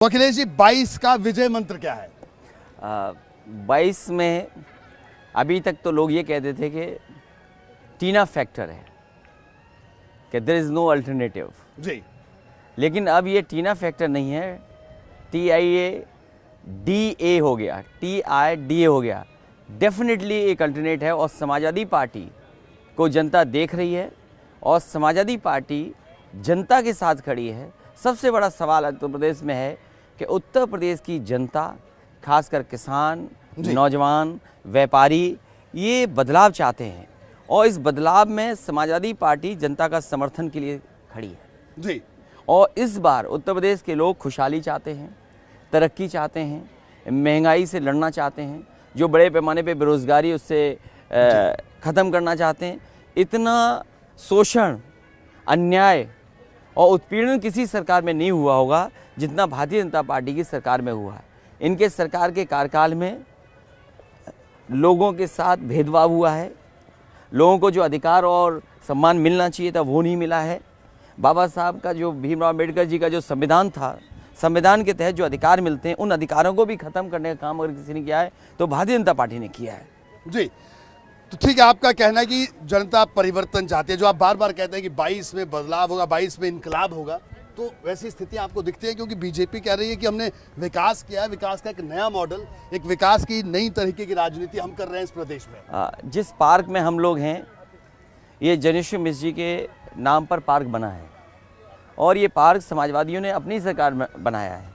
तो अखिलेश जी 22 का विजय मंत्र क्या है? 22 में अभी तक तो लोग ये कहते थे कि टीना फैक्टर है, कि देयर इज़ नो अल्टरनेटिव जी। लेकिन अब ये टीना फैक्टर नहीं है, TIADA हो गया, TIDA हो गया। डेफिनेटली एक अल्टरनेट है और समाजवादी पार्टी को जनता देख रही है और समाजवादी पार्टी जनता के साथ खड़ी है। सबसे बड़ा सवाल उत्तर प्रदेश में है कि उत्तर प्रदेश की जनता, खासकर किसान, नौजवान, व्यापारी ये बदलाव चाहते हैं और इस बदलाव में समाजवादी पार्टी जनता का समर्थन के लिए खड़ी है जी। और इस बार उत्तर प्रदेश के लोग खुशहाली चाहते हैं, तरक्की चाहते हैं, महंगाई से लड़ना चाहते हैं, जो बड़े पैमाने पे बेरोज़गारी उससे ख़त्म करना चाहते हैं। इतना शोषण, अन्याय और उत्पीड़न किसी सरकार में नहीं हुआ होगा जितना भारतीय जनता पार्टी की सरकार में हुआ है। इनके सरकार के कार्यकाल में लोगों के साथ भेदभाव हुआ है, लोगों को जो अधिकार और सम्मान मिलना चाहिए था वो नहीं मिला है। बाबा साहब का जो भीमराव अम्बेडकर जी का जो संविधान था, संविधान के तहत जो अधिकार मिलते हैं उन अधिकारों को भी ख़त्म करने का काम अगर किसी ने किया है तो भारतीय जनता पार्टी ने किया है। जी, तो ठीक है, आपका कहना है कि जनता परिवर्तन चाहती है, जो आप बार बार कहते हैं कि 22 में बदलाव होगा, 22 में इनकलाब होगा, तो वैसी स्थिति आपको दिखती है? क्योंकि बीजेपी कह रही है कि हमने विकास किया है, विकास का एक नया मॉडल, एक विकास की नई तरीके की राजनीति हम कर रहे हैं इस प्रदेश में। जिस पार्क में हम लोग हैं ये जनेश्वर मिश्र जी के नाम पर पार्क बना है और ये पार्क समाजवादियों ने अपनी सरकार में बनाया है।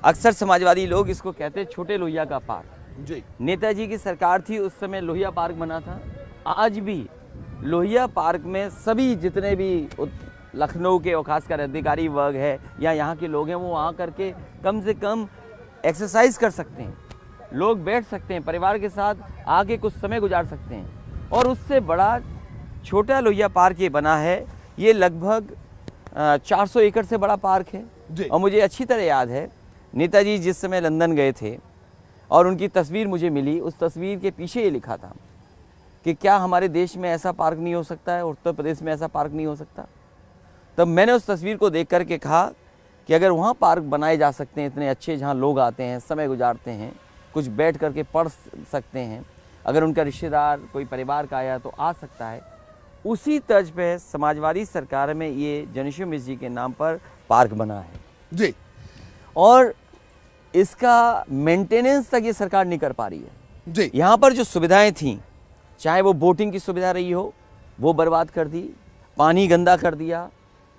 अक्सर समाजवादी लोग इसको कहते हैं छोटे लोहिया का पार्क। जी। नेताजी की सरकार थी उस समय लोहिया पार्क बना था। आज भी लोहिया पार्क में सभी जितने भी लखनऊ के और खासकर अधिकारी वर्ग है या यहाँ के लोग हैं वो वहाँ करके कम से कम एक्सरसाइज कर सकते हैं, लोग बैठ सकते हैं, परिवार के साथ आके कुछ समय गुजार सकते हैं। और उससे बड़ा छोटा लोहिया पार्क ये बना है, ये लगभग 400 एकड़ से बड़ा पार्क है। और मुझे अच्छी तरह याद है नेताजी जिस समय लंदन गए थे और उनकी तस्वीर मुझे मिली, उस तस्वीर के पीछे ये लिखा था कि क्या हमारे देश में ऐसा पार्क नहीं हो सकता है, उत्तर प्रदेश में ऐसा पार्क नहीं हो सकता। तब मैंने उस तस्वीर को देख कर के कहा कि अगर वहाँ पार्क बनाए जा सकते हैं इतने अच्छे, जहाँ लोग आते हैं, समय गुजारते हैं, कुछ बैठ कर के पढ़ सकते हैं, अगर उनका रिश्तेदार कोई परिवार का आया तो आ सकता है, उसी तर्ज पे समाजवादी सरकार में ये जनेश्वर मिश्र जी के नाम पर पार्क बना है जी। और इसका मेंटेनेंस तक ये सरकार नहीं कर पा रही है जी। यहाँ पर जो सुविधाएं थीं, चाहे वो बोटिंग की सुविधा रही हो, वो बर्बाद कर दी, पानी गंदा कर दिया,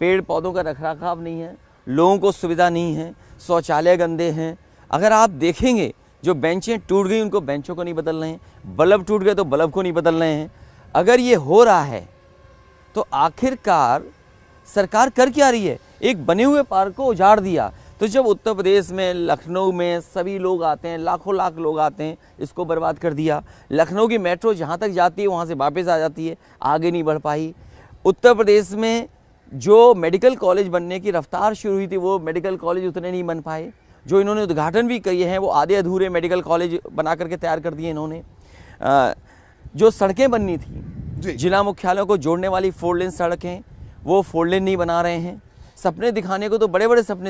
पेड़ पौधों का रखरखाव नहीं है, लोगों को सुविधा नहीं है, शौचालय गंदे हैं। अगर आप देखेंगे जो बेंचें टूट गई उनको बेंचों को नहीं बदल रहे हैं, बल्ब टूट गए तो बल्ब को नहीं बदल रहे हैं। अगर ये हो रहा है तो आखिरकार सरकार कर क्या रही है? एक बने हुए पार्क को उजाड़ दिया। तो जब उत्तर प्रदेश में, लखनऊ में सभी लोग आते हैं, लाखों लाख लोग आते हैं, इसको बर्बाद कर दिया। लखनऊ की मेट्रो जहाँ तक जाती है वहाँ से वापस आ जाती है, आगे नहीं बढ़ पाई। उत्तर प्रदेश में जो मेडिकल कॉलेज बनने की रफ्तार शुरू हुई थी वो मेडिकल कॉलेज उतने नहीं बन पाए। जो इन्होंने उद्घाटन भी किए हैं वो आधे अधूरे मेडिकल कॉलेज बना करके तैयार कर दिए इन्होंने। जो सड़कें बननी थी, जिला मुख्यालयों को जोड़ने वाली 4 लेन सड़कें, वो 4 लेन नहीं बना रहे हैं। सपने दिखाने को तो बड़े बड़े सपने